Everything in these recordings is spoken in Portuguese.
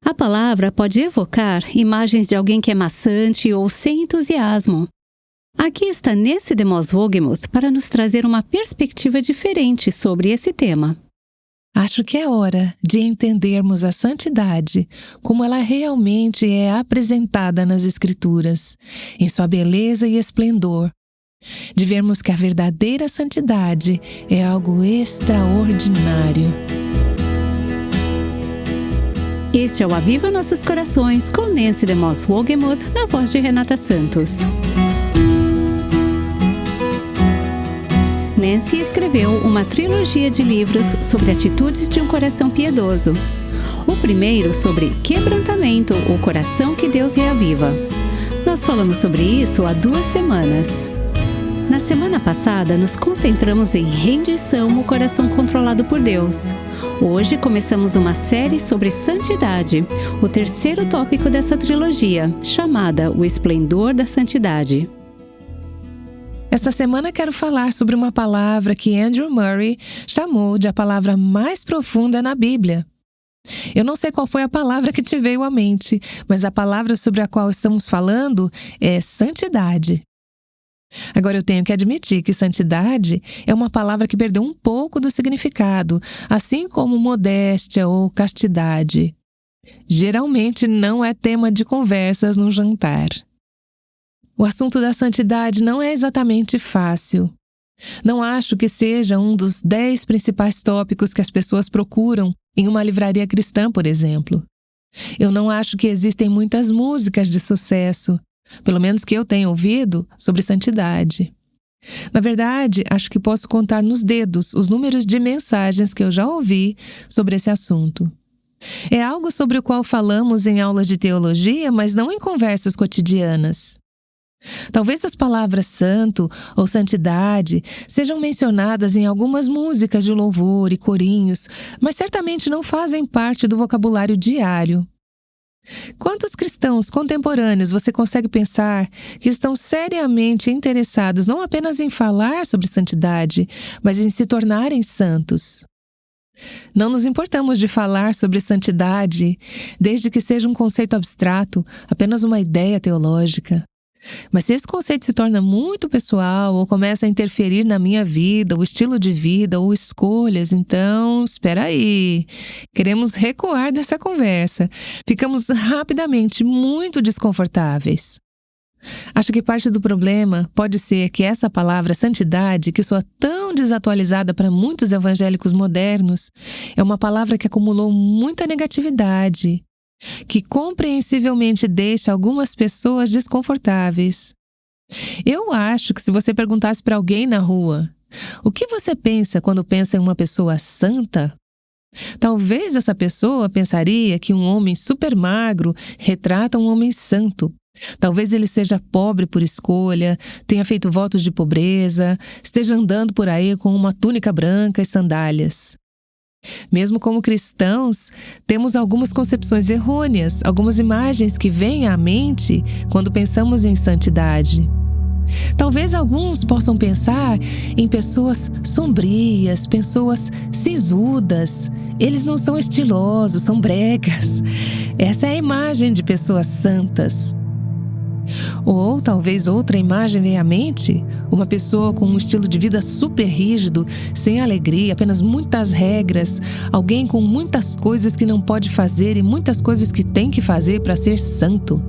A palavra pode evocar imagens de alguém que é maçante ou sem entusiasmo. Aqui está Nicodemus Wogemuth para nos trazer uma perspectiva diferente sobre esse tema. Acho que é hora de entendermos a santidade como ela realmente é apresentada nas Escrituras, em sua beleza e esplendor. De vermos que a verdadeira santidade é algo extraordinário. Este é o Aviva Nossos Corações com Nicodemus Wogemuth na voz de Renata Santos. Nancy escreveu uma trilogia de livros sobre atitudes de um coração piedoso. O primeiro sobre quebrantamento, o coração que Deus reaviva. Nós falamos sobre isso há 2 semanas. Na semana passada, nos concentramos em rendição, o coração controlado por Deus. Hoje começamos uma série sobre santidade, o terceiro tópico dessa trilogia, chamada O Esplendor da Santidade. Esta semana quero falar sobre uma palavra que Andrew Murray chamou de a palavra mais profunda na Bíblia. Eu não sei qual foi a palavra que te veio à mente, mas a palavra sobre a qual estamos falando é santidade. Agora eu tenho que admitir que santidade é uma palavra que perdeu um pouco do significado, assim como modéstia ou castidade. Geralmente não é tema de conversas num jantar. O assunto da santidade não é exatamente fácil. Não acho que seja um dos 10 principais tópicos que as pessoas procuram em uma livraria cristã, por exemplo. Eu não acho que existem muitas músicas de sucesso, pelo menos que eu tenha ouvido, sobre santidade. Na verdade, acho que posso contar nos dedos os números de mensagens que eu já ouvi sobre esse assunto. É algo sobre o qual falamos em aulas de teologia, mas não em conversas cotidianas. Talvez as palavras santo ou santidade sejam mencionadas em algumas músicas de louvor e corinhos, mas certamente não fazem parte do vocabulário diário. Quantos cristãos contemporâneos você consegue pensar que estão seriamente interessados não apenas em falar sobre santidade, mas em se tornarem santos? Não nos importamos de falar sobre santidade, desde que seja um conceito abstrato, apenas uma ideia teológica. Mas se esse conceito se torna muito pessoal ou começa a interferir na minha vida, o estilo de vida ou escolhas, então, espera aí. Queremos recuar dessa conversa. Ficamos rapidamente muito desconfortáveis. Acho que parte do problema pode ser que essa palavra santidade, que soa tão desatualizada para muitos evangélicos modernos, é uma palavra que acumulou muita negatividade, que compreensivelmente deixa algumas pessoas desconfortáveis. Eu acho que se você perguntasse para alguém na rua, o que você pensa quando pensa em uma pessoa santa? Talvez essa pessoa pensaria que um homem super magro retrata um homem santo. Talvez ele seja pobre por escolha, tenha feito votos de pobreza, esteja andando por aí com uma túnica branca e sandálias. Mesmo como cristãos, temos algumas concepções errôneas, algumas imagens que vêm à mente quando pensamos em santidade. Talvez alguns possam pensar em pessoas sombrias, pessoas sisudas. Eles não são estilosos, são bregas. Essa é a imagem de pessoas santas. Ou talvez outra imagem venha à mente, uma pessoa com um estilo de vida super rígido, sem alegria, apenas muitas regras, alguém com muitas coisas que não pode fazer e muitas coisas que tem que fazer para ser santo.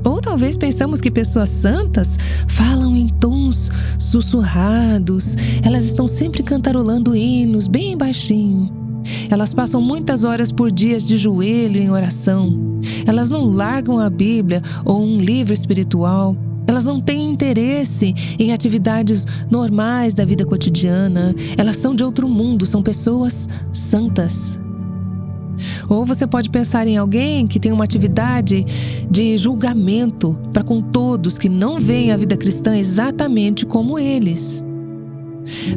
Ou talvez pensamos que pessoas santas falam em tons sussurrados, elas estão sempre cantarolando hinos bem baixinho. Elas passam muitas horas por dia de joelho em oração. Elas não largam a Bíblia ou um livro espiritual. Elas não têm interesse em atividades normais da vida cotidiana. Elas são de outro mundo, são pessoas santas. Ou você pode pensar em alguém que tem uma atividade de julgamento para com todos que não veem a vida cristã exatamente como eles.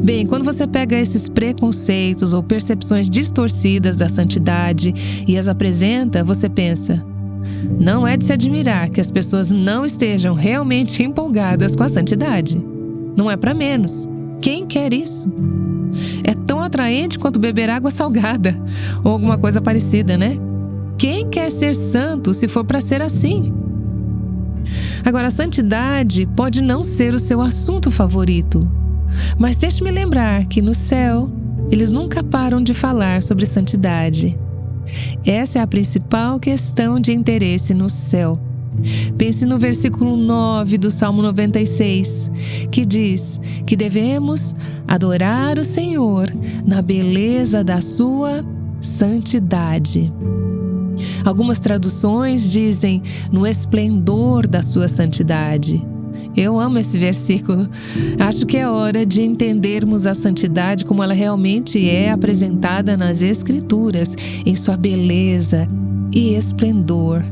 Bem, quando você pega esses preconceitos ou percepções distorcidas da santidade e as apresenta, você pensa: não é de se admirar que as pessoas não estejam realmente empolgadas com a santidade. Não é para menos. Quem quer isso? É tão atraente quanto beber água salgada ou alguma coisa parecida, né? Quem quer quer ser santo se for para ser assim? Agora, a santidade pode não ser o seu assunto favorito, mas deixe-me lembrar que no céu, eles nunca param de falar sobre santidade. Essa é a principal questão de interesse no céu. Pense no versículo 9 do Salmo 96, que diz que devemos adorar o Senhor na beleza da sua santidade. Algumas traduções dizem no esplendor da sua santidade. Eu amo esse versículo. Acho que é hora de entendermos a santidade como ela realmente é apresentada nas Escrituras, em sua beleza e esplendor.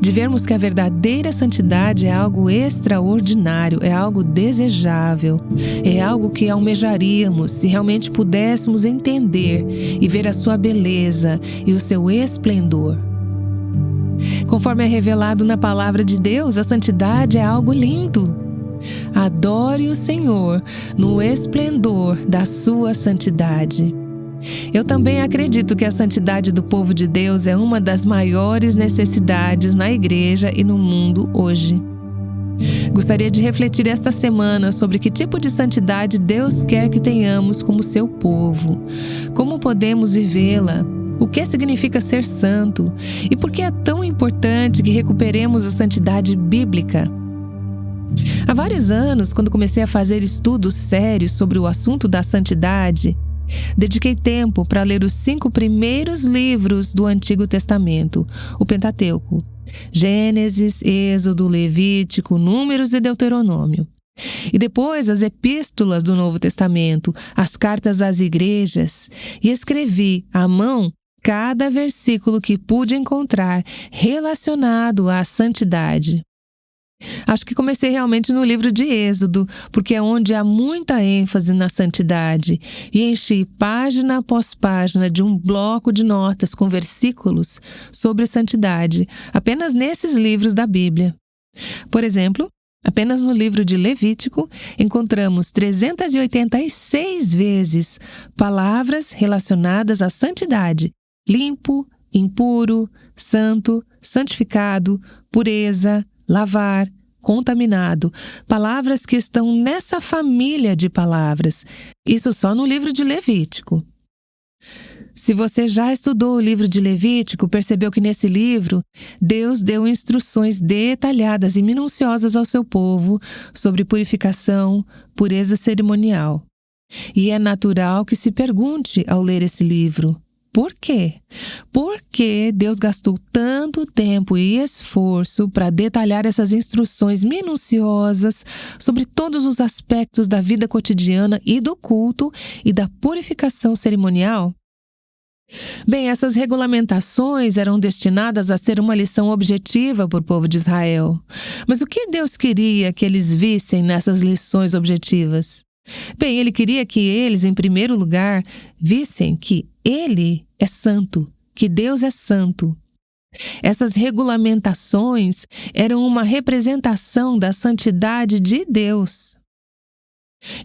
De vermos que a verdadeira santidade é algo extraordinário, é algo desejável, é algo que almejaríamos se realmente pudéssemos entender e ver a sua beleza e o seu esplendor. Conforme é revelado na palavra de Deus, a santidade é algo lindo. Adore o Senhor no esplendor da sua santidade. Eu também acredito que a santidade do povo de Deus é uma das maiores necessidades na igreja e no mundo hoje. Gostaria de refletir esta semana sobre que tipo de santidade Deus quer que tenhamos como seu povo, como podemos vivê-la, o que significa ser santo e por que é tão importante que recuperemos a santidade bíblica. Há vários anos, quando comecei a fazer estudos sérios sobre o assunto da santidade, dediquei tempo para ler os 5 primeiros livros do Antigo Testamento, o Pentateuco: Gênesis, Êxodo, Levítico, Números e Deuteronômio. E depois as epístolas do Novo Testamento, as cartas às igrejas, e escrevi à mão cada versículo que pude encontrar relacionado à santidade. Acho que comecei realmente no livro de Êxodo, porque é onde há muita ênfase na santidade, e enchi página após página de um bloco de notas com versículos sobre santidade, apenas nesses livros da Bíblia. Por exemplo, apenas no livro de Levítico, encontramos 386 vezes palavras relacionadas à santidade: limpo, impuro, santo, santificado, pureza, lavar, contaminado. Palavras que estão nessa família de palavras. Isso só no livro de Levítico. Se você já estudou o livro de Levítico, percebeu que nesse livro, Deus deu instruções detalhadas e minuciosas ao seu povo sobre purificação, pureza cerimonial. E é natural que se pergunte ao ler esse livro: por quê? Por que Deus gastou tanto tempo e esforço para detalhar essas instruções minuciosas sobre todos os aspectos da vida cotidiana e do culto e da purificação cerimonial? Bem, essas regulamentações eram destinadas a ser uma lição objetiva para o povo de Israel. Mas o que Deus queria que eles vissem nessas lições objetivas? Bem, Ele queria que eles, em primeiro lugar, vissem que Ele é santo, que Deus é santo. Essas regulamentações eram uma representação da santidade de Deus.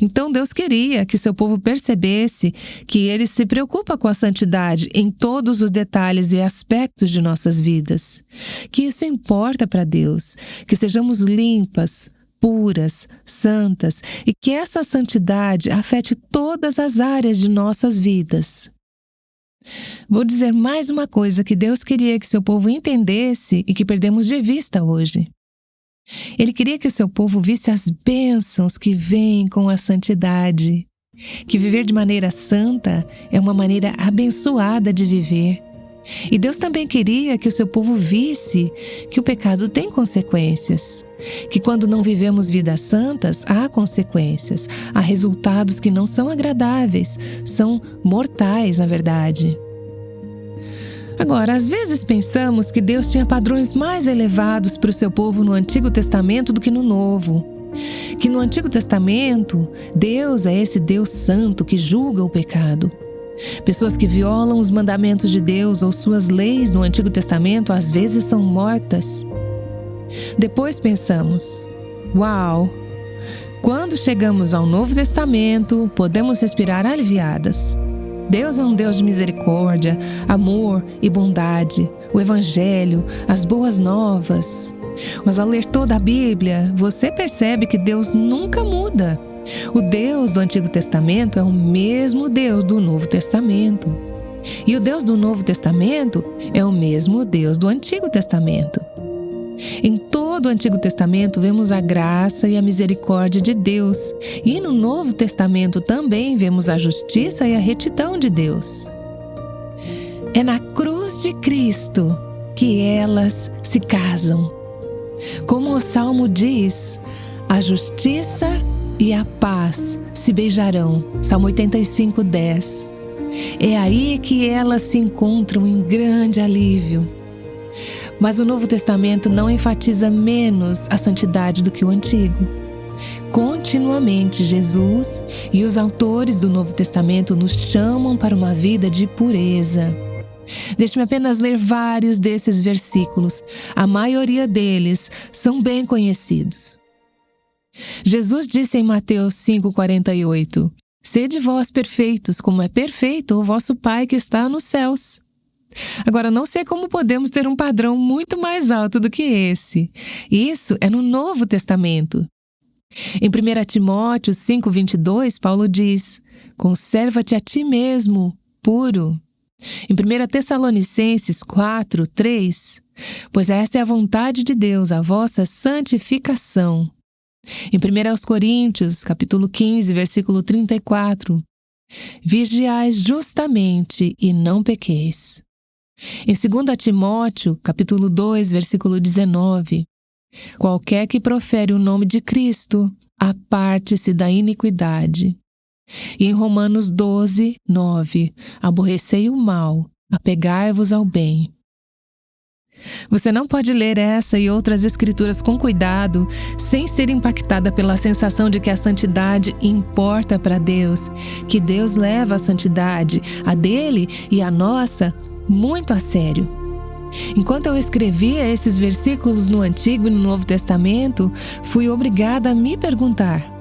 Então Deus queria que seu povo percebesse que Ele se preocupa com a santidade em todos os detalhes e aspectos de nossas vidas. Que isso importa para Deus, que sejamos limpas, puras, santas, e que essa santidade afete todas as áreas de nossas vidas. Vou dizer mais uma coisa que Deus queria que seu povo entendesse e que perdemos de vista hoje. Ele queria que seu povo visse as bênçãos que vêm com a santidade, que viver de maneira santa é uma maneira abençoada de viver. E Deus também queria que o seu povo visse que o pecado tem consequências, que quando não vivemos vidas santas, há consequências, há resultados que não são agradáveis, são mortais, na verdade. Agora, às vezes pensamos que Deus tinha padrões mais elevados para o seu povo no Antigo Testamento do que no Novo. Que no Antigo Testamento, Deus é esse Deus santo que julga o pecado. Pessoas que violam os mandamentos de Deus ou suas leis no Antigo Testamento às vezes são mortas. Depois pensamos: uau! Quando chegamos ao Novo Testamento, podemos respirar aliviadas. Deus é um Deus de misericórdia, amor e bondade. o Evangelho, as boas novas. Mas ao ler toda a Bíblia, você percebe que Deus nunca muda. O Deus do Antigo Testamento é o mesmo Deus do Novo Testamento. E o Deus do Novo Testamento é o mesmo Deus do Antigo Testamento. Em todo o Antigo Testamento vemos a graça e a misericórdia de Deus. E no Novo Testamento também vemos a justiça e a retidão de Deus. É na cruz de Cristo que elas se casam. Como o Salmo diz, a justiça e a paz se beijarão. Salmo 85:10. É aí que elas se encontram em grande alívio. Mas o Novo Testamento não enfatiza menos a santidade do que o Antigo. Continuamente, Jesus e os autores do Novo Testamento nos chamam para uma vida de pureza. Deixe-me apenas ler vários desses versículos. A maioria deles são bem conhecidos. Jesus disse em Mateus 5:48: Sede vós perfeitos, como é perfeito o vosso Pai que está nos céus. Agora, não sei como podemos ter um padrão muito mais alto do que esse. Isso é no Novo Testamento. Em 1 Timóteo 5:22, Paulo diz: Conserva-te a ti mesmo, puro. Em 1 Tessalonicenses 4:3, pois esta é a vontade de Deus, a vossa santificação. Em 1 Coríntios, capítulo 15, versículo 34, vigiais justamente e não pequeis. Em 2 Timóteo, capítulo 2, versículo 19, qualquer que profere o nome de Cristo, aparte-se da iniquidade. E em Romanos 12, 9, aborrecei o mal, apegai-vos ao bem. Você não pode ler essa e outras escrituras com cuidado sem ser impactada pela sensação de que a santidade importa para Deus, que Deus leva a santidade, a dele e a nossa, muito a sério. Enquanto eu escrevia esses versículos no Antigo e no Novo Testamento, fui obrigada a me perguntar: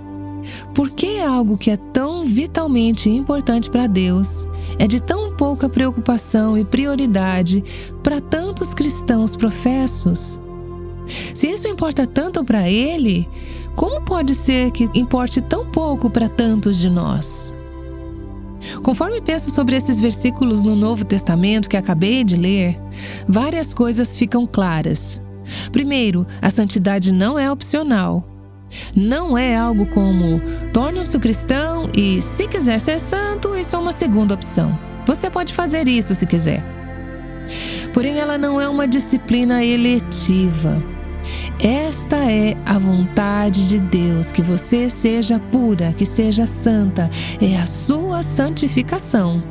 por que algo que é tão vitalmente importante para Deus é de tão pouca preocupação e prioridade para tantos cristãos professos? Se isso importa tanto para Ele, como pode ser que importe tão pouco para tantos de nós? Conforme penso sobre esses versículos no Novo Testamento que acabei de ler, várias coisas ficam claras. Primeiro, a santidade não é opcional. Não é algo como torne-se um cristão e, se quiser ser santo, isso é uma segunda opção. Você pode fazer isso se quiser. Porém, ela não é uma disciplina eletiva. Esta é a vontade de Deus, que você seja pura, que seja santa. É a sua santificação.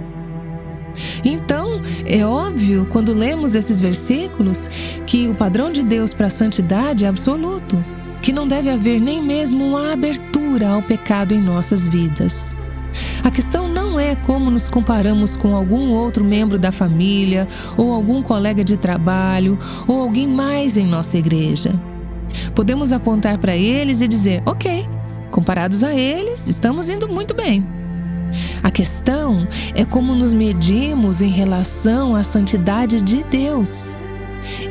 Então, é óbvio, quando lemos esses versículos, que o padrão de Deus para a santidade é absoluto, que não deve haver nem mesmo uma abertura ao pecado em nossas vidas. A questão não é como nos comparamos com algum outro membro da família, ou algum colega de trabalho, ou alguém mais em nossa igreja. Podemos apontar para eles e dizer: ok, comparados a eles, estamos indo muito bem. A questão é como nos medimos em relação à santidade de Deus.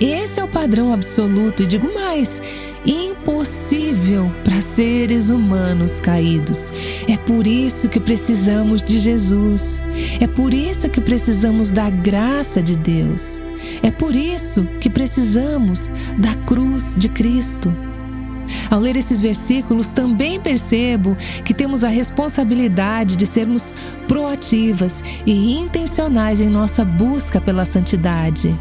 Esse é o padrão absoluto e, digo mais, impossível para seres humanos caídos. É por isso que precisamos de Jesus. É por isso que precisamos da graça de Deus. É por isso que precisamos da cruz de Cristo. Ao ler esses versículos, também percebo que temos a responsabilidade de sermos proativas e intencionais em nossa busca pela santidade.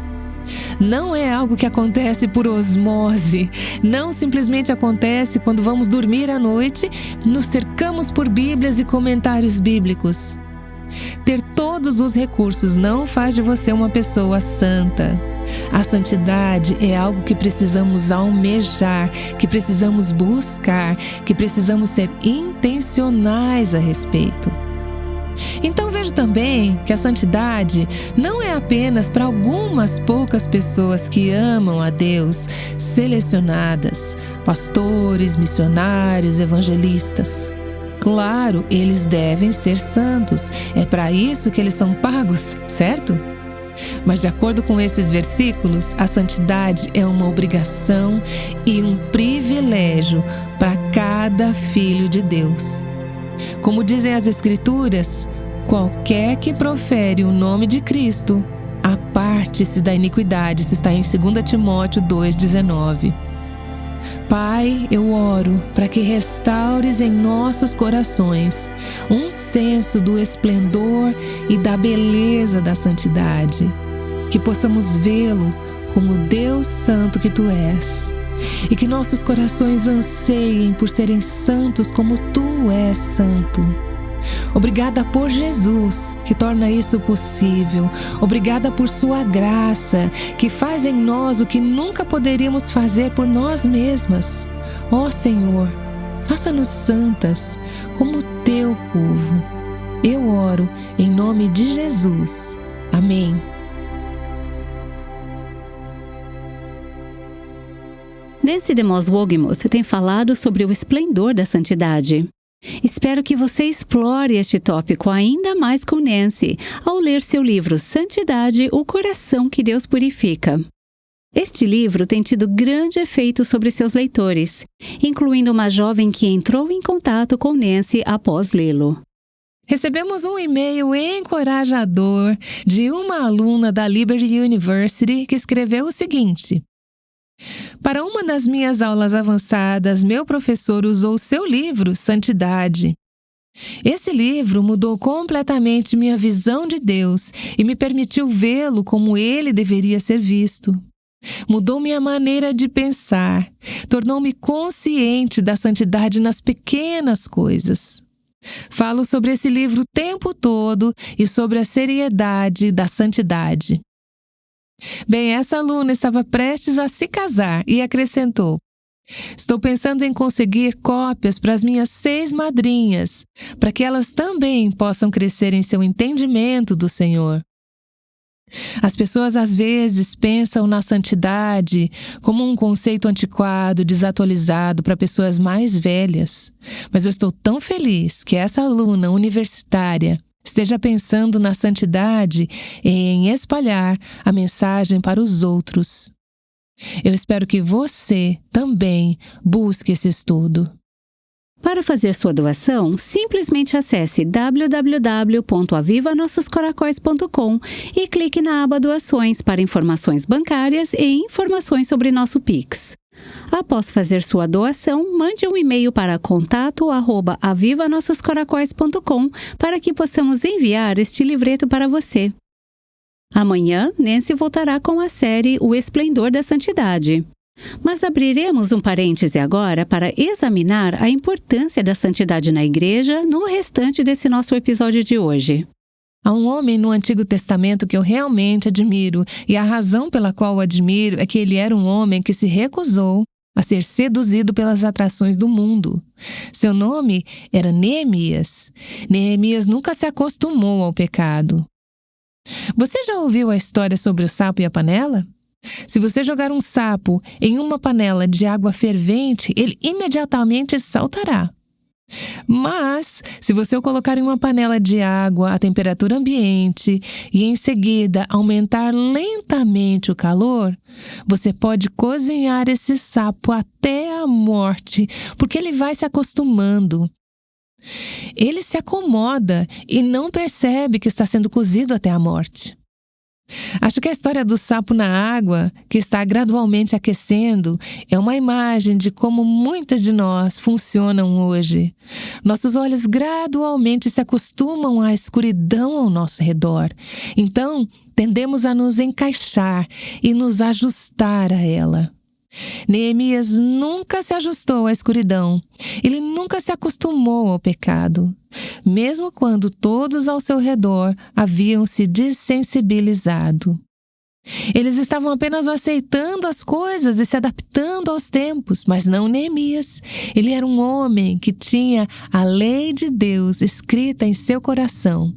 Não é algo que acontece por osmose, não simplesmente acontece quando vamos dormir à noite, nos cercamos por Bíblias e comentários bíblicos. Ter todos os recursos não faz de você uma pessoa santa. A santidade é algo que precisamos almejar, que precisamos buscar, que precisamos ser intencionais a respeito. Então vejo também que a santidade não é apenas para algumas poucas pessoas que amam a Deus, selecionadas, pastores, missionários, evangelistas. Claro, eles devem ser santos, é para isso que eles são pagos, certo? Mas de acordo com esses versículos, a santidade é uma obrigação e um privilégio para cada filho de Deus. Como dizem as Escrituras, qualquer que profere o nome de Cristo, aparte-se da iniquidade. Isso está em 2 Timóteo 2,19. Pai, eu oro para que restaures em nossos corações um senso do esplendor e da beleza da santidade, que possamos vê-lo como Deus santo que Tu és, e que nossos corações anseiem por serem santos como Tu és santo. Obrigada por Jesus, que torna isso possível. Obrigada por Sua graça, que faz em nós o que nunca poderíamos fazer por nós mesmas. Ó Senhor, faça-nos santas como Teu povo. Eu oro em nome de Jesus. Amém. Nancy DeMoss Wolgemuth tem falado sobre o esplendor da santidade. Espero que você explore este tópico ainda mais com Nancy ao ler seu livro Santidade, o Coração que Deus Purifica. Este livro tem tido grande efeito sobre seus leitores, incluindo uma jovem que entrou em contato com Nancy após lê-lo. Recebemos um e-mail encorajador de uma aluna da Liberty University que escreveu o seguinte: para uma das minhas aulas avançadas, meu professor usou seu livro, Santidade. Esse livro mudou completamente minha visão de Deus e me permitiu vê-lo como ele deveria ser visto. Mudou minha maneira de pensar, tornou-me consciente da santidade nas pequenas coisas. Falo sobre esse livro o tempo todo e sobre a seriedade da santidade. Bem, essa aluna estava prestes a se casar e acrescentou: estou pensando em conseguir cópias para as minhas 6 madrinhas, para que elas também possam crescer em seu entendimento do Senhor. As pessoas às vezes pensam na santidade como um conceito antiquado, desatualizado para pessoas mais velhas. Mas eu estou tão feliz que essa aluna universitária esteja pensando na santidade e em espalhar a mensagem para os outros. Eu espero que você também busque esse estudo. Para fazer sua doação, simplesmente acesse www.avivanossoscoracóis.com e clique na aba Doações para informações bancárias e informações sobre nosso Pix. Após fazer sua doação, mande um e-mail para contato@avivanossoscoracóis.com para que possamos enviar este livreto para você. Amanhã, Nancy voltará com a série O Esplendor da Santidade. Mas abriremos um parêntese agora para examinar a importância da santidade na igreja no restante desse nosso episódio de hoje. Há um homem no Antigo Testamento que eu realmente admiro, e a razão pela qual o admiro é que ele era um homem que se recusou a ser seduzido pelas atrações do mundo. Seu nome era Neemias. Neemias nunca se acostumou ao pecado. Você já ouviu a história sobre o sapo e a panela? Se você jogar um sapo em uma panela de água fervente, ele imediatamente saltará. Mas, se você o colocar em uma panela de água à temperatura ambiente e em seguida aumentar lentamente o calor, você pode cozinhar esse sapo até a morte, porque ele vai se acostumando. Ele se acomoda e não percebe que está sendo cozido até a morte. Acho que a história do sapo na água, que está gradualmente aquecendo, é uma imagem de como muitas de nós funcionam hoje. Nossos olhos gradualmente se acostumam à escuridão ao nosso redor. Então, tendemos a nos encaixar e nos ajustar a ela. Neemias nunca se ajustou à escuridão. Ele nunca se acostumou ao pecado, mesmo quando todos ao seu redor haviam se desensibilizado. Eles estavam apenas aceitando as coisas e se adaptando aos tempos, mas não Neemias. Ele era um homem que tinha a lei de Deus escrita em seu coração.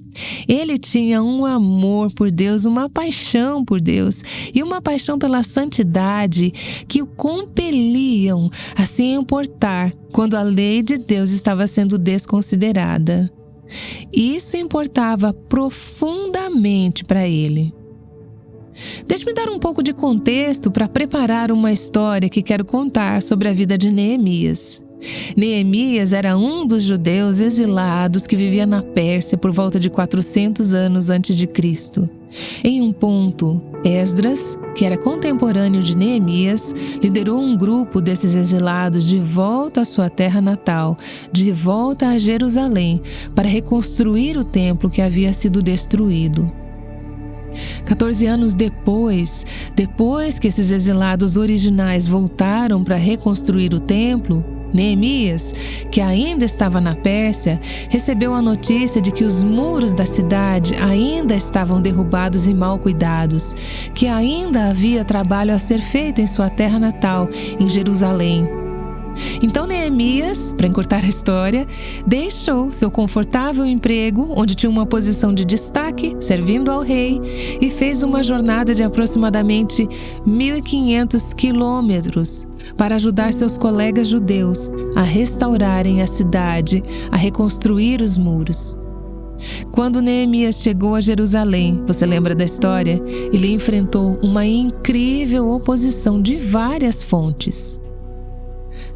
Ele tinha um amor por Deus, uma paixão por Deus e uma paixão pela santidade que o compeliam a se importar quando a lei de Deus estava sendo desconsiderada. Isso importava profundamente para ele. Deixe-me dar um pouco de contexto para preparar uma história que quero contar sobre a vida de Neemias. Neemias era um dos judeus exilados que vivia na Pérsia por volta de 400 anos antes de Cristo. Em um ponto, Esdras, que era contemporâneo de Neemias, liderou um grupo desses exilados de volta à sua terra natal, de volta a Jerusalém, para reconstruir o templo que havia sido destruído. 14 anos depois que esses exilados originais voltaram para reconstruir o templo, Neemias, que ainda estava na Pérsia, recebeu a notícia de que os muros da cidade ainda estavam derrubados e mal cuidados, que ainda havia trabalho a ser feito em sua terra natal, em Jerusalém. Então Neemias, para encurtar a história, deixou seu confortável emprego, onde tinha uma posição de destaque, servindo ao rei, e fez uma jornada de aproximadamente 1.500 quilômetros para ajudar seus colegas judeus a restaurarem a cidade, a reconstruir os muros. Quando Neemias chegou a Jerusalém, você lembra da história? Ele enfrentou uma incrível oposição de várias fontes.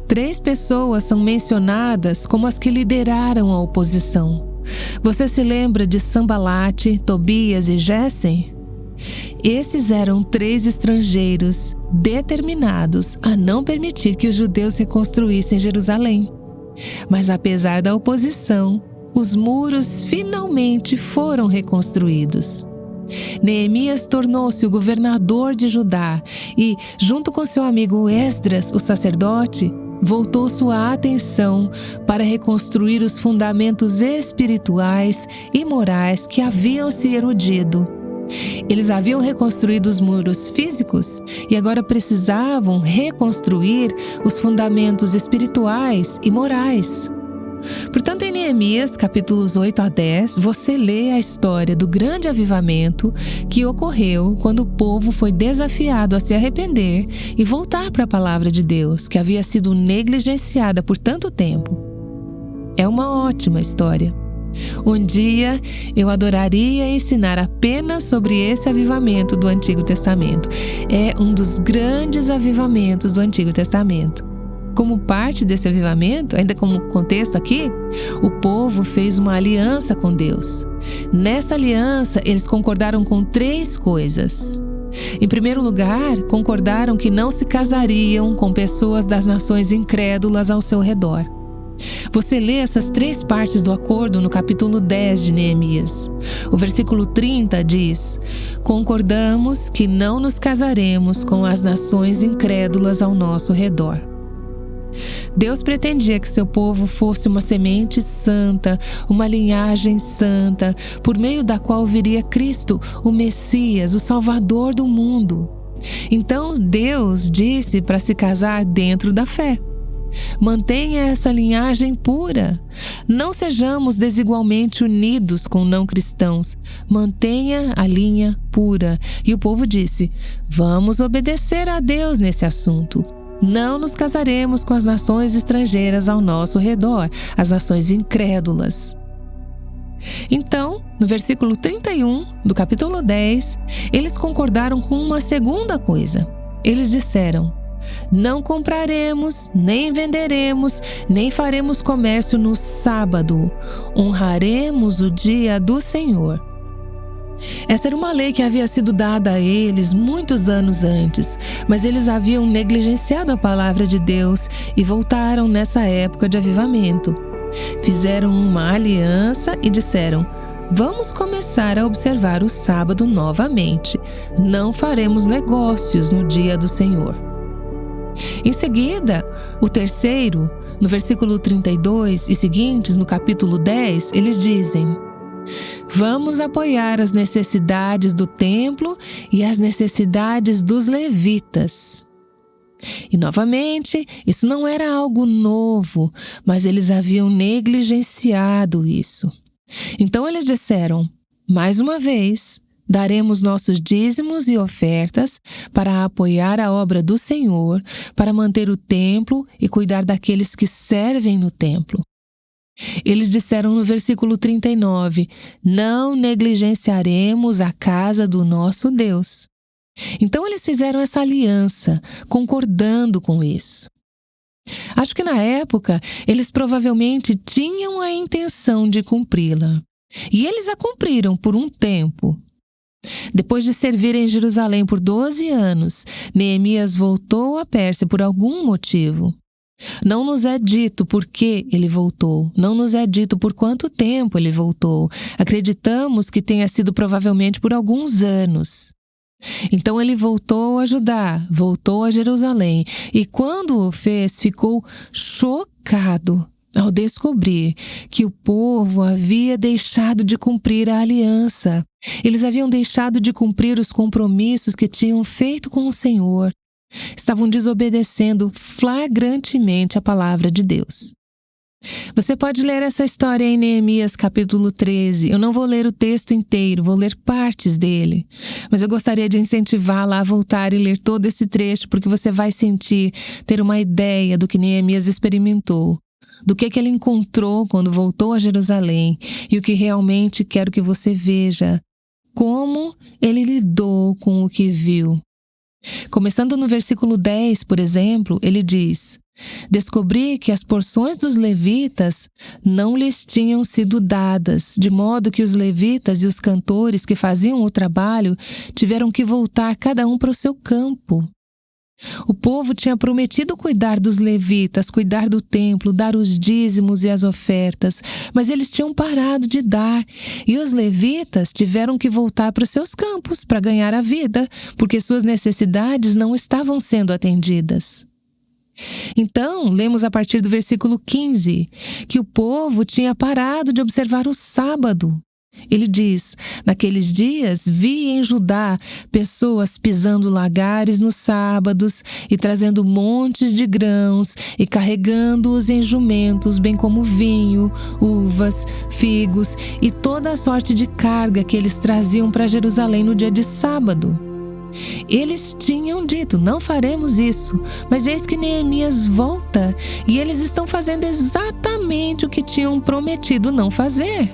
3 pessoas são mencionadas como as que lideraram a oposição. Você se lembra de Sanbalate, Tobias e Gésem? Esses eram 3 estrangeiros determinados a não permitir que os judeus reconstruíssem Jerusalém. Mas apesar da oposição, os muros finalmente foram reconstruídos. Neemias tornou-se o governador de Judá e, junto com seu amigo Esdras, o sacerdote, voltou sua atenção para reconstruir os fundamentos espirituais e morais que haviam se erodido. Eles haviam reconstruído os muros físicos e agora precisavam reconstruir os fundamentos espirituais e morais. Portanto, em Neemias, capítulos 8 a 10, você lê a história do grande avivamento que ocorreu quando o povo foi desafiado a se arrepender e voltar para a palavra de Deus, que havia sido negligenciada por tanto tempo. É uma ótima história. Um dia eu adoraria ensinar apenas sobre esse avivamento do Antigo Testamento. É um dos grandes avivamentos do Antigo Testamento. Como parte desse avivamento, ainda como contexto aqui, o povo fez uma aliança com Deus. Nessa aliança, eles concordaram com 3 coisas. Em primeiro lugar, concordaram que não se casariam com pessoas das nações incrédulas ao seu redor. Você lê essas 3 partes do acordo no capítulo 10 de Neemias. O versículo 30 diz: concordamos que não nos casaremos com as nações incrédulas ao nosso redor. Deus pretendia que seu povo fosse uma semente santa, uma linhagem santa, por meio da qual viria Cristo, o Messias, o Salvador do mundo. Então Deus disse para se casar dentro da fé. Mantenha essa linhagem pura. Não sejamos desigualmente unidos com não cristãos. Mantenha a linha pura. E o povo disse: vamos obedecer a Deus nesse assunto. Não nos casaremos com as nações estrangeiras ao nosso redor, as nações incrédulas. Então, no versículo 31 do capítulo 10, eles concordaram com uma segunda coisa. Eles disseram: não compraremos, nem venderemos, nem faremos comércio no sábado. Honraremos o dia do Senhor. Essa era uma lei que havia sido dada a eles muitos anos antes, mas eles haviam negligenciado a palavra de Deus e voltaram nessa época de avivamento. Fizeram uma aliança e disseram: vamos começar a observar o sábado novamente. Não faremos negócios no dia do Senhor. Em seguida, o terceiro, no versículo 32 e seguintes, no capítulo 10, eles dizem: vamos apoiar as necessidades do templo e as necessidades dos levitas. E novamente, isso não era algo novo, mas eles haviam negligenciado isso. Então eles disseram: mais uma vez, daremos nossos dízimos e ofertas para apoiar a obra do Senhor, para manter o templo e cuidar daqueles que servem no templo. Eles disseram no versículo 39, não negligenciaremos a casa do nosso Deus. Então eles fizeram essa aliança, concordando com isso. Acho que na época, eles provavelmente tinham a intenção de cumpri-la. E eles a cumpriram por um tempo. Depois de servir em Jerusalém por 12 anos, Neemias voltou à Pérsia por algum motivo. Não nos é dito por que ele voltou, não nos é dito por quanto tempo ele voltou. Acreditamos que tenha sido provavelmente por alguns anos. Então ele voltou a Judá, voltou a Jerusalém, e quando o fez, ficou chocado ao descobrir que o povo havia deixado de cumprir a aliança. Eles haviam deixado de cumprir os compromissos que tinham feito com o Senhor. Estavam desobedecendo flagrantemente a palavra de Deus. Você pode ler essa história em Neemias capítulo 13. Eu não vou ler o texto inteiro, vou ler partes dele. Mas eu gostaria de incentivá-la a voltar e ler todo esse trecho, porque você vai ter uma ideia do que Neemias experimentou, do que ele encontrou quando voltou a Jerusalém, e o que realmente quero que você veja, como ele lidou com o que viu. Começando no versículo 10, por exemplo, ele diz: descobri que as porções dos levitas não lhes tinham sido dadas, de modo que os levitas e os cantores que faziam o trabalho tiveram que voltar cada um para o seu campo. O povo tinha prometido cuidar dos levitas, cuidar do templo, dar os dízimos e as ofertas, mas eles tinham parado de dar, e os levitas tiveram que voltar para os seus campos para ganhar a vida, porque suas necessidades não estavam sendo atendidas. Então, lemos a partir do versículo 15, que o povo tinha parado de observar o sábado. Ele diz: naqueles dias vi em Judá pessoas pisando lagares nos sábados e trazendo montes de grãos e carregando-os em jumentos, bem como vinho, uvas, figos e toda a sorte de carga que eles traziam para Jerusalém no dia de sábado. Eles tinham dito: não faremos isso, mas eis que Neemias volta e eles estão fazendo exatamente o que tinham prometido não fazer.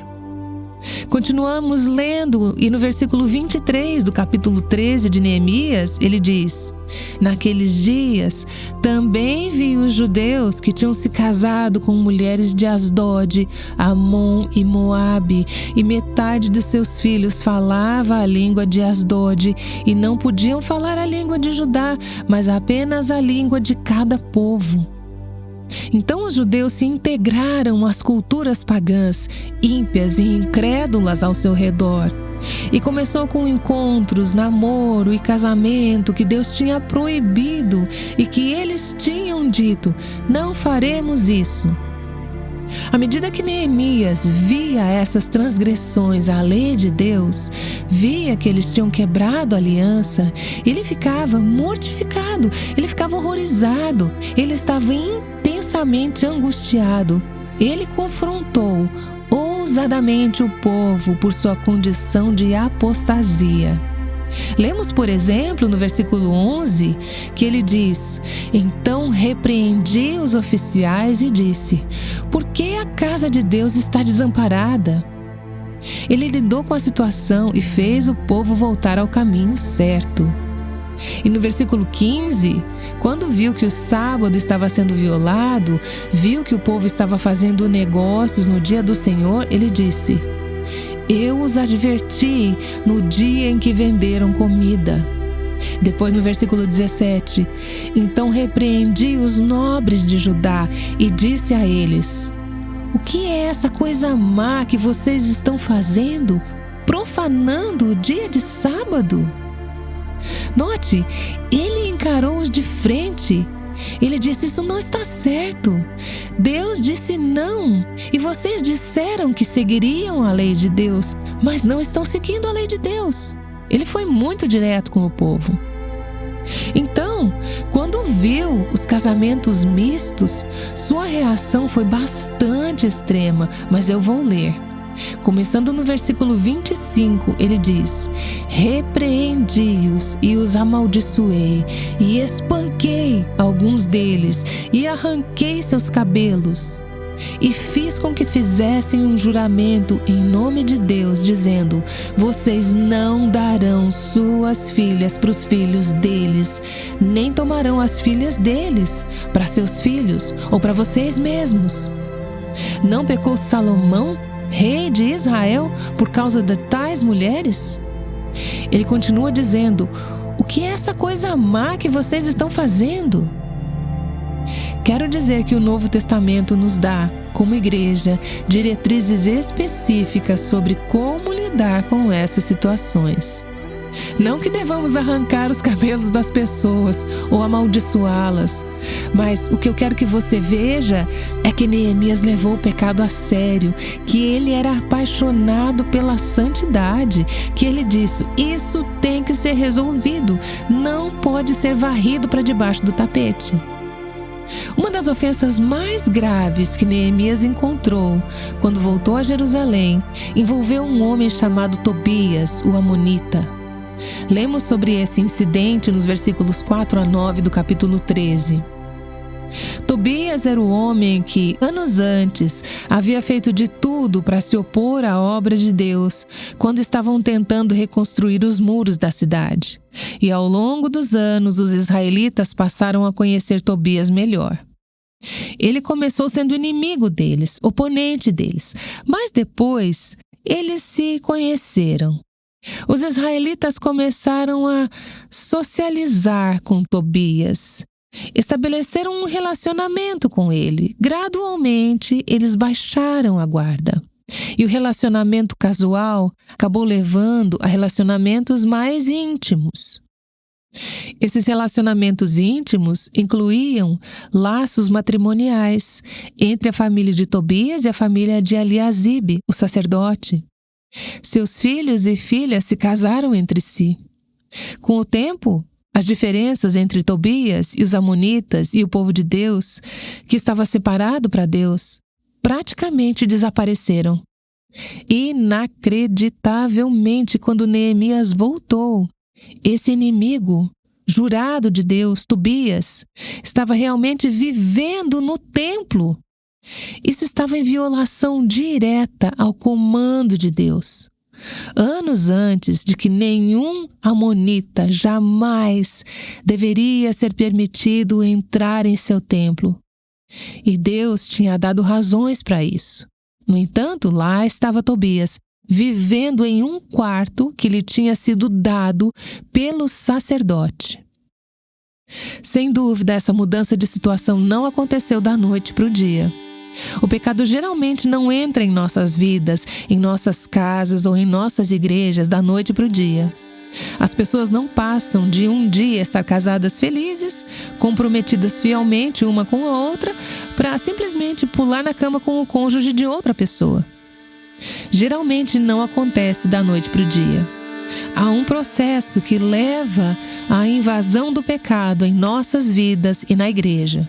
Continuamos lendo, e no versículo 23 do capítulo 13 de Neemias, ele diz: naqueles dias também vi os judeus que tinham se casado com mulheres de Asdod, Amon e Moabe, e metade de seus filhos falava a língua de Asdod, e não podiam falar a língua de Judá, mas apenas a língua de cada povo. Então os judeus se integraram às culturas pagãs, ímpias e incrédulas ao seu redor. E começou com encontros, namoro e casamento que Deus tinha proibido e que eles tinham dito: não faremos isso. À medida que Neemias via essas transgressões à lei de Deus, via que eles tinham quebrado a aliança, ele ficava mortificado, ele ficava horrorizado, ele estava intensamente angustiado. Ele confrontou ousadamente o povo por sua condição de apostasia. Lemos, por exemplo, no versículo 11, que ele diz: então repreendi os oficiais e disse: por que a casa de Deus está desamparada? Ele lidou com a situação e fez o povo voltar ao caminho certo. E no versículo 15, quando viu que o sábado estava sendo violado, viu que o povo estava fazendo negócios no dia do Senhor, ele disse: eu os adverti no dia em que venderam comida. Depois, no versículo 17, então repreendi os nobres de Judá e disse a eles: o que é essa coisa má que vocês estão fazendo, profanando o dia de sábado? Note, ele encarou-os de frente. Ele disse: isso não está certo. Deus disse não, e vocês disseram que seguiriam a lei de Deus, mas não estão seguindo a lei de Deus. Ele foi muito direto com o povo. Então, quando viu os casamentos mistos, sua reação foi bastante extrema, mas eu vou ler. Começando no versículo 25, ele diz: repreendi-os e os amaldiçoei, e espanquei alguns deles, e arranquei seus cabelos. e fiz com que fizessem um juramento em nome de Deus, dizendo: vocês não darão suas filhas para os filhos deles, nem tomarão as filhas deles para seus filhos ou para vocês mesmos. Não pecou Salomão, rei de Israel, por causa de tais mulheres? Ele continua dizendo: o que é essa coisa má que vocês estão fazendo? Quero dizer que o Novo Testamento nos dá, como igreja, diretrizes específicas sobre como lidar com essas situações. Não que devamos arrancar os cabelos das pessoas ou amaldiçoá-las, mas o que eu quero que você veja é que Neemias levou o pecado a sério, que ele era apaixonado pela santidade, que ele disse: isso tem que ser resolvido, não pode ser varrido para debaixo do tapete. Uma das ofensas mais graves que Neemias encontrou quando voltou a Jerusalém envolveu um homem chamado Tobias, o amonita. Lemos sobre esse incidente nos versículos 4 a 9 do capítulo 13. Tobias era o homem que, anos antes, havia feito de tudo para se opor à obra de Deus quando estavam tentando reconstruir os muros da cidade. E ao longo dos anos, os israelitas passaram a conhecer Tobias melhor. Ele começou sendo inimigo deles, oponente deles, mas depois eles se conheceram. Os israelitas começaram a socializar com Tobias. Estabeleceram um relacionamento com ele. Gradualmente, eles baixaram a guarda. E o relacionamento casual acabou levando a relacionamentos mais íntimos. Esses relacionamentos íntimos incluíam laços matrimoniais entre a família de Tobias e a família de Eliasibe, o sacerdote. Seus filhos e filhas se casaram entre si. Com o tempo, as diferenças entre Tobias e os amonitas e o povo de Deus, que estava separado para Deus, praticamente desapareceram. Inacreditavelmente, quando Neemias voltou, esse inimigo jurado de Deus, Tobias, estava realmente vivendo no templo. Isso estava em violação direta ao comando de Deus. Anos antes de que nenhum amonita jamais deveria ser permitido entrar em seu templo. E Deus tinha dado razões para isso. No entanto, lá estava Tobias, vivendo em um quarto que lhe tinha sido dado pelo sacerdote. Sem dúvida, essa mudança de situação não aconteceu da noite para o dia. O pecado geralmente não entra em nossas vidas, em nossas casas ou em nossas igrejas da noite para o dia. As pessoas não passam de um dia estar casadas felizes, comprometidas fielmente uma com a outra, para simplesmente pular na cama com o cônjuge de outra pessoa. Geralmente não acontece da noite para o dia. Há um processo que leva à invasão do pecado em nossas vidas e na igreja.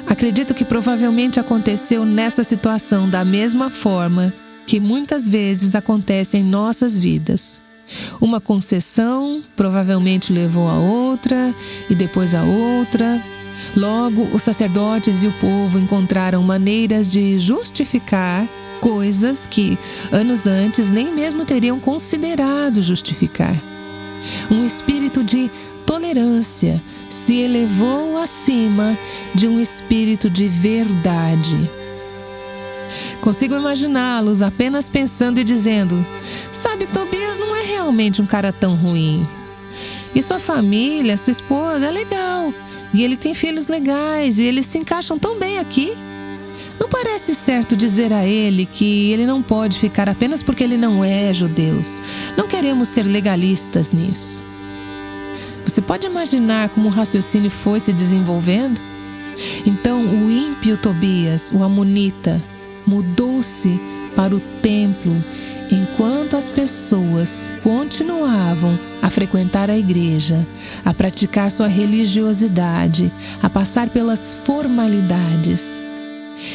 Acredito que provavelmente aconteceu nessa situação da mesma forma que muitas vezes acontece em nossas vidas. Uma concessão provavelmente levou a outra e depois a outra. Logo, os sacerdotes e o povo encontraram maneiras de justificar coisas que, anos antes, nem mesmo teriam considerado justificar. Um espírito de tolerância se elevou acima de um espírito de verdade. Consigo imaginá-los apenas pensando e dizendo: sabe, Tobias não é realmente um cara tão ruim. E sua família, sua esposa, é legal. E ele tem filhos legais e eles se encaixam tão bem aqui. Não parece certo dizer a ele que ele não pode ficar apenas porque ele não é judeu. Não queremos ser legalistas nisso. Você pode imaginar como o raciocínio foi se desenvolvendo? Então o ímpio Tobias, o amonita, mudou-se para o templo, enquanto as pessoas continuavam a frequentar a igreja, a praticar sua religiosidade, a passar pelas formalidades.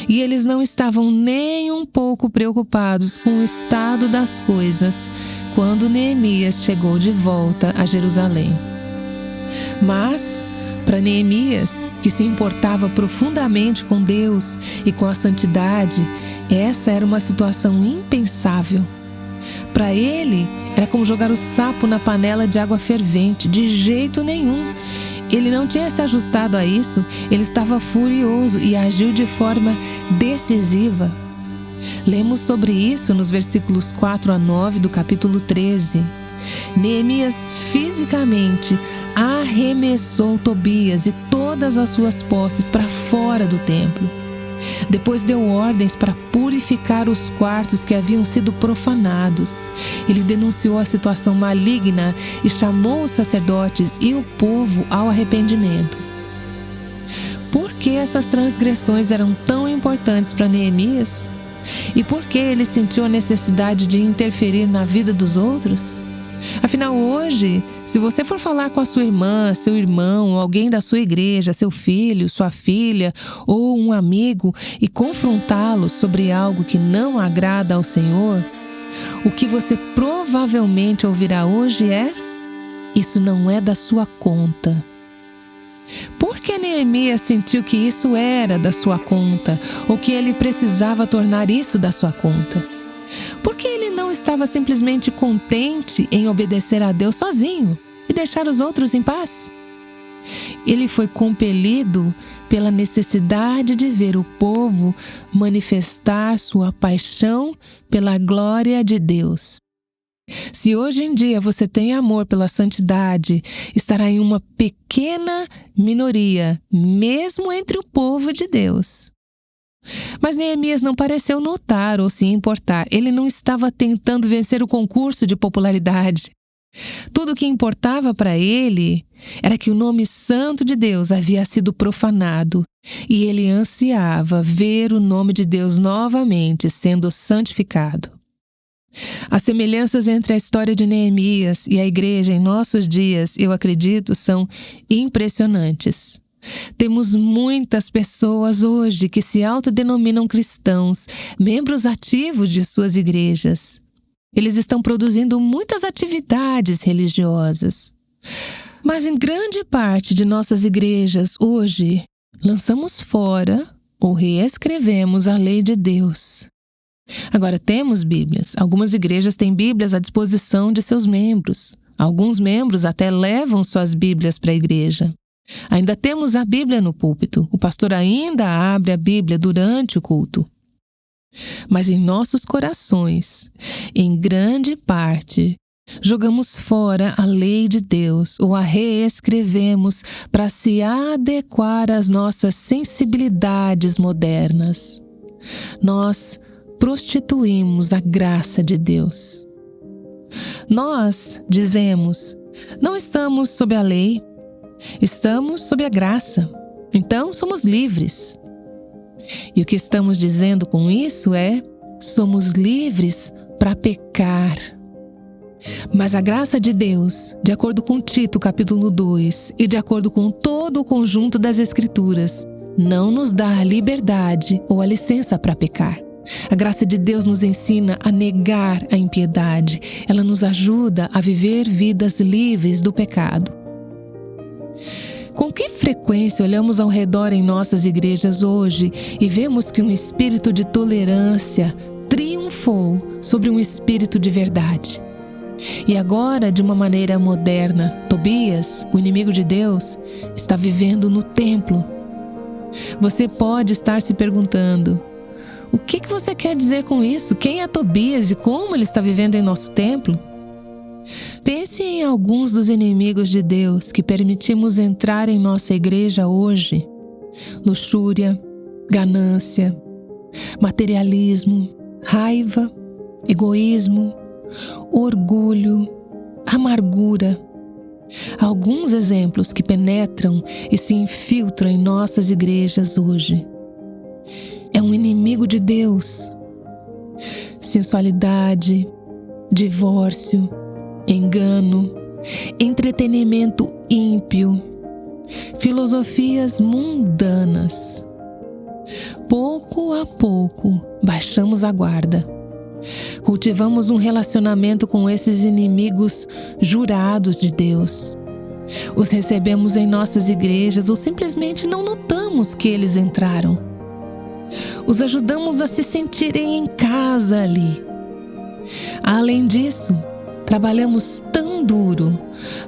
E eles não estavam nem um pouco preocupados com o estado das coisas quando Neemias chegou de volta a Jerusalém. Mas, para Neemias, que que se importava profundamente com Deus e com a santidade, essa era uma situação impensável. Para ele, era como jogar o sapo na panela de água fervente, de jeito nenhum. Ele não tinha se ajustado a isso, ele estava furioso e agiu de forma decisiva. Lemos sobre isso nos versículos 4 a 9 do capítulo 13. Neemias fisicamente arremessou Tobias e todas as suas posses para fora do templo. Depois deu ordens para purificar os quartos que haviam sido profanados. Ele denunciou a situação maligna e chamou os sacerdotes e o povo ao arrependimento. Por que essas transgressões eram tão importantes para Neemias? E por que ele sentiu a necessidade de interferir na vida dos outros? Afinal, hoje, se você for falar com a sua irmã, seu irmão, ou alguém da sua igreja, seu filho, sua filha ou um amigo e confrontá-los sobre algo que não agrada ao Senhor, o que você provavelmente ouvirá hoje é: isso não é da sua conta. Por que Neemias sentiu que isso era da sua conta, ou que ele precisava tornar isso da sua conta? Por que ele não estava simplesmente contente em obedecer a Deus sozinho e deixar os outros em paz? Ele foi compelido pela necessidade de ver o povo manifestar sua paixão pela glória de Deus. Se hoje em dia você tem amor pela santidade, estará em uma pequena minoria, mesmo entre o povo de Deus. Mas Neemias não pareceu notar ou se importar. Ele não estava tentando vencer o concurso de popularidade. Tudo o que importava para ele era que o nome santo de Deus havia sido profanado e ele ansiava ver o nome de Deus novamente sendo santificado. As semelhanças entre a história de Neemias e a igreja em nossos dias, eu acredito, são impressionantes. Temos muitas pessoas hoje que se autodenominam cristãos, membros ativos de suas igrejas. Eles estão produzindo muitas atividades religiosas. Mas em grande parte de nossas igrejas hoje, lançamos fora ou reescrevemos a lei de Deus. Agora, temos Bíblias. Algumas igrejas têm Bíblias à disposição de seus membros. Alguns membros até levam suas Bíblias para a igreja. Ainda temos a Bíblia no púlpito. O pastor ainda abre a Bíblia durante o culto. Mas em nossos corações, em grande parte, jogamos fora a lei de Deus ou a reescrevemos para se adequar às nossas sensibilidades modernas. Nós prostituímos a graça de Deus. Nós dizemos: não estamos sob a lei, estamos sob a graça, então somos livres. E o que estamos dizendo com isso é: somos livres para pecar. Mas a graça de Deus, de acordo com Tito capítulo 2 e de acordo com todo o conjunto das Escrituras, não nos dá a liberdade ou a licença para pecar. A graça de Deus nos ensina a negar a impiedade. Ela nos ajuda a viver vidas livres do pecado. Com que frequência olhamos ao redor em nossas igrejas hoje e vemos que um espírito de tolerância triunfou sobre um espírito de verdade? E agora, de uma maneira moderna, Tobias, o inimigo de Deus, está vivendo no templo. Você pode estar se perguntando: o que você quer dizer com isso? Quem é Tobias e como ele está vivendo em nosso templo? Pense em alguns dos inimigos de Deus que permitimos entrar em nossa igreja hoje: luxúria, ganância, materialismo, raiva, egoísmo, orgulho, amargura. Alguns exemplos que penetram e se infiltram em nossas igrejas hoje. É um inimigo de Deus. Sensualidade, divórcio, engano, entretenimento ímpio, filosofias mundanas. Pouco a pouco, baixamos a guarda. Cultivamos um relacionamento com esses inimigos jurados de Deus. Os recebemos em nossas igrejas ou simplesmente não notamos que eles entraram. Os ajudamos a se sentirem em casa ali. Além disso, trabalhamos tão duro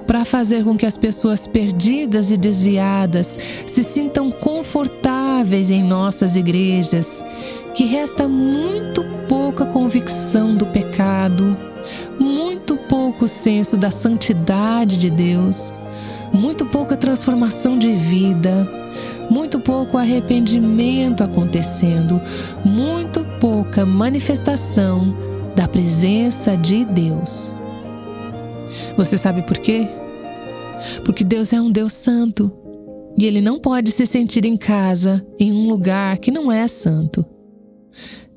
para fazer com que as pessoas perdidas e desviadas se sintam confortáveis em nossas igrejas, que resta muito pouca convicção do pecado, muito pouco senso da santidade de Deus, muito pouca transformação de vida, muito pouco arrependimento acontecendo, muito pouca manifestação da presença de Deus. Você sabe por quê? Porque Deus é um Deus santo e Ele não pode se sentir em casa em um lugar que não é santo.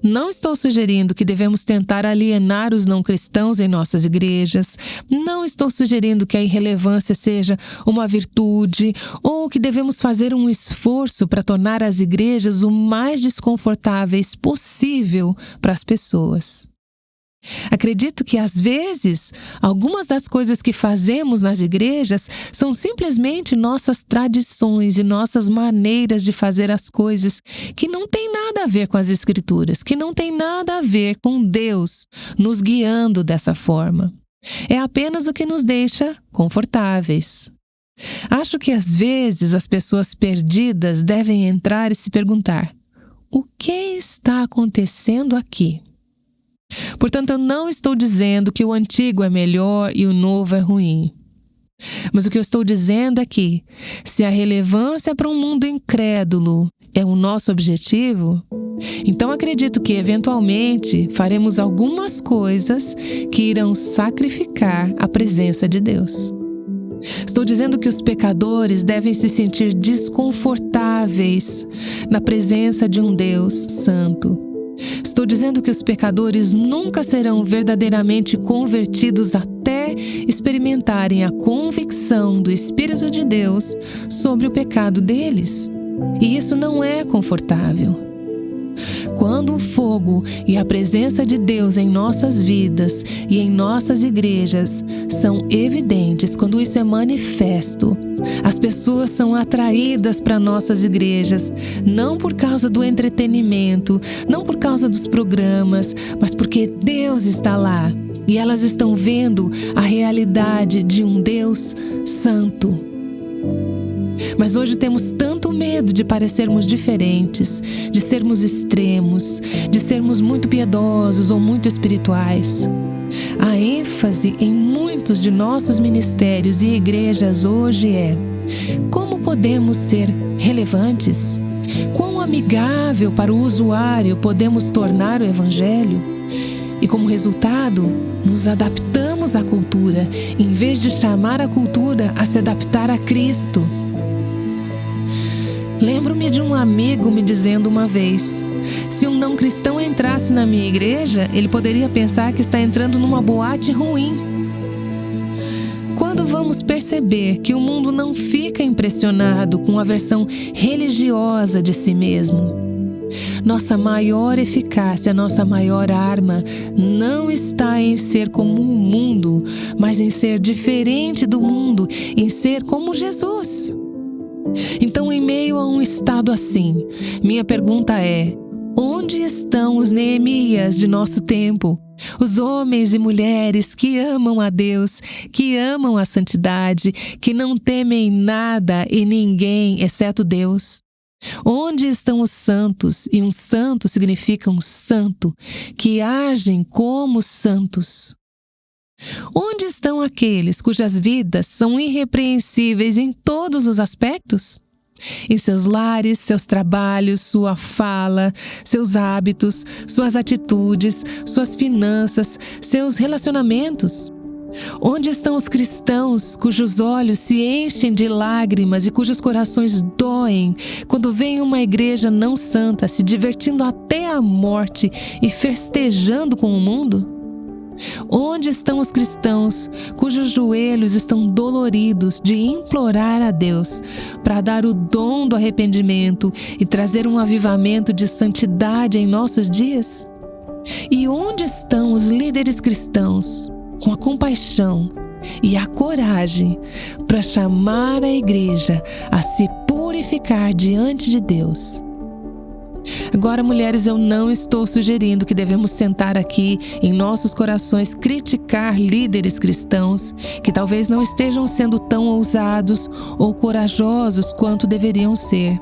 Não estou sugerindo que devemos tentar alienar os não cristãos em nossas igrejas. Não estou sugerindo que a irrelevância seja uma virtude ou que devemos fazer um esforço para tornar as igrejas o mais desconfortáveis possível para as pessoas. Acredito que, às vezes, algumas das coisas que fazemos nas igrejas são simplesmente nossas tradições e nossas maneiras de fazer as coisas que não têm nada a ver com as Escrituras, que não têm nada a ver com Deus nos guiando dessa forma. É apenas o que nos deixa confortáveis. Acho que, às vezes, as pessoas perdidas devem entrar e se perguntar: o que está acontecendo aqui? Portanto, eu não estou dizendo que o antigo é melhor e o novo é ruim. Mas o que eu estou dizendo é que, se a relevância para um mundo incrédulo é o nosso objetivo, então acredito que, eventualmente, faremos algumas coisas que irão sacrificar a presença de Deus. Estou dizendo que os pecadores devem se sentir desconfortáveis na presença de um Deus santo. Estou dizendo que os pecadores nunca serão verdadeiramente convertidos até experimentarem a convicção do Espírito de Deus sobre o pecado deles. E isso não é confortável. Quando o fogo e a presença de Deus em nossas vidas e em nossas igrejas são evidentes, quando isso é manifesto, as pessoas são atraídas para nossas igrejas, não por causa do entretenimento, não por causa dos programas, mas porque Deus está lá e elas estão vendo a realidade de um Deus santo. Mas hoje temos tanto medo de parecermos diferentes, de sermos extremos, de sermos muito piedosos ou muito espirituais. A ênfase em muitos de nossos ministérios e igrejas hoje é: como podemos ser relevantes? Quão amigável para o usuário podemos tornar o Evangelho? E como resultado, nos adaptamos à cultura, em vez de chamar a cultura a se adaptar a Cristo. Lembro-me de um amigo me dizendo uma vez: se um não cristão entrasse na minha igreja, ele poderia pensar que está entrando numa boate ruim. Quando vamos perceber que o mundo não fica impressionado com a versão religiosa de si mesmo? Nossa maior eficácia, nossa maior arma, não está em ser como o mundo, mas em ser diferente do mundo, em ser como Jesus. Então, em meio a um estado assim, minha pergunta é: onde estão os Neemias de nosso tempo? Os homens e mulheres que amam a Deus, que amam a santidade, que não temem nada e ninguém exceto Deus. Onde estão os santos? E um santo significa um santo, que agem como santos. Onde estão aqueles cujas vidas são irrepreensíveis em todos os aspectos? Em seus lares, seus trabalhos, sua fala, seus hábitos, suas atitudes, suas finanças, seus relacionamentos? Onde estão os cristãos cujos olhos se enchem de lágrimas e cujos corações doem quando veem uma igreja não santa se divertindo até a morte e festejando com o mundo? Onde estão os cristãos cujos joelhos estão doloridos de implorar a Deus para dar o dom do arrependimento e trazer um avivamento de santidade em nossos dias? E onde estão os líderes cristãos com a compaixão e a coragem para chamar a igreja a se purificar diante de Deus. Agora, mulheres, eu não estou sugerindo que devemos sentar aqui em nossos corações criticar líderes cristãos que talvez não estejam sendo tão ousados ou corajosos quanto deveriam ser.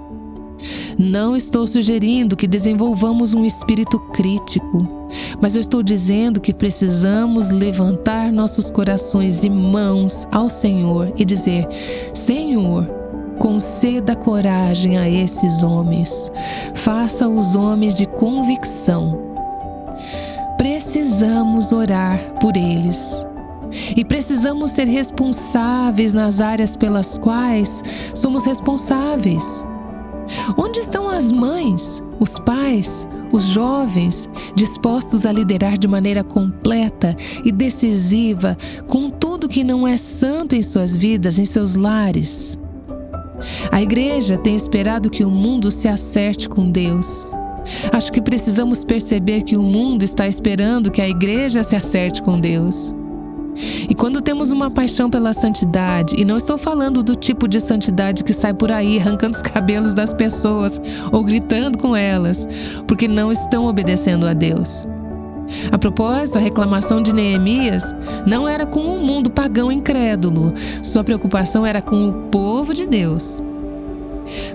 Não estou sugerindo que desenvolvamos um espírito crítico, mas eu estou dizendo que precisamos levantar nossos corações e mãos ao Senhor e dizer: Senhor, conceda coragem a esses homens. Faça-os homens de convicção. Precisamos orar por eles. E precisamos ser responsáveis nas áreas pelas quais somos responsáveis. Onde estão as mães, os pais, os jovens dispostos a liderar de maneira completa e decisiva com tudo que não é santo em suas vidas, em seus lares? A igreja tem esperado que o mundo se acerte com Deus. Acho que precisamos perceber que o mundo está esperando que a igreja se acerte com Deus. E quando temos uma paixão pela santidade, e não estou falando do tipo de santidade que sai por aí arrancando os cabelos das pessoas ou gritando com elas, porque não estão obedecendo a Deus. A propósito, a reclamação de Neemias não era com o mundo pagão incrédulo, sua preocupação era com o povo de Deus.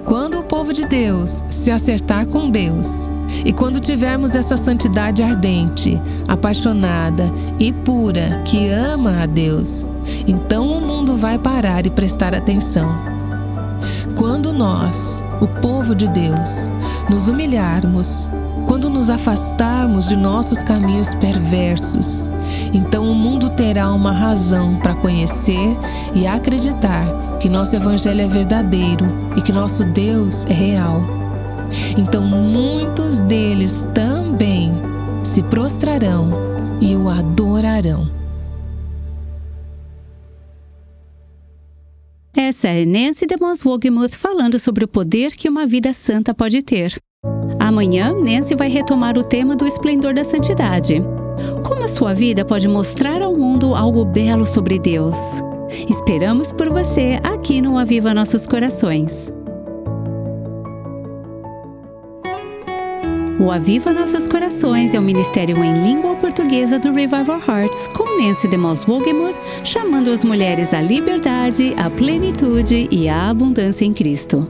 Quando o povo de Deus se acertar com Deus, e quando tivermos essa santidade ardente, apaixonada e pura que ama a Deus, então o mundo vai parar e prestar atenção. Quando nós, o povo de Deus, nos humilharmos, quando nos afastarmos de nossos caminhos perversos, então o mundo terá uma razão para conhecer e acreditar que nosso evangelho é verdadeiro e que nosso Deus é real. Então muitos deles também se prostrarão e o adorarão. Essa é Nancy DeMoss Wolgemuth falando sobre o poder que uma vida santa pode ter. Amanhã, Nancy vai retomar o tema do esplendor da santidade. Como a sua vida pode mostrar ao mundo algo belo sobre Deus? Esperamos por você aqui no Aviva Nossos Corações. O Aviva Nossos Corações é o ministério em língua portuguesa do Revival Hearts, com Nancy DeMoss Wolgemuth, chamando as mulheres à liberdade, à plenitude e à abundância em Cristo.